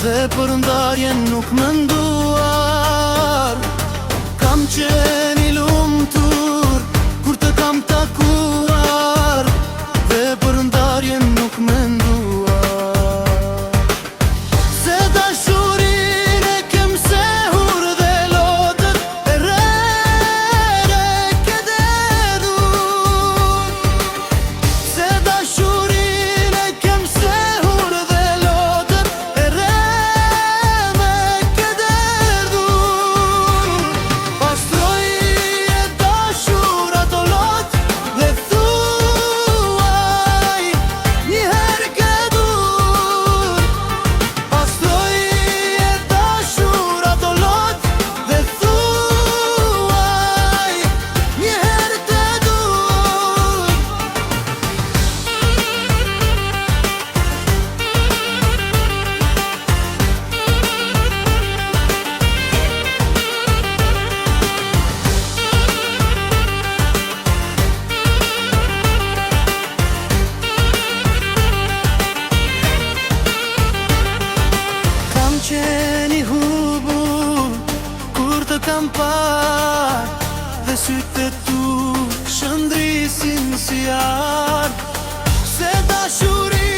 dhe për ndarjen nuk menduar. Kam qenë i lumtur kur të kam takuar, dhe për ndarjen nuk menduar. Se dashurin e kem sehur dhe lotët e rere ke dedhur. Se dashurin e kem sehur dhe lotët e rere ke dedhur. Pastroj e dashur ato lot dhe thuaj njëherë ke dur. Pastroj e dashur ato lot dhe thuaj njëherë te dur. Kam qenë i hubur kur të kam par, dhe sytë e tu shëndrisin si ardë. Se dashuri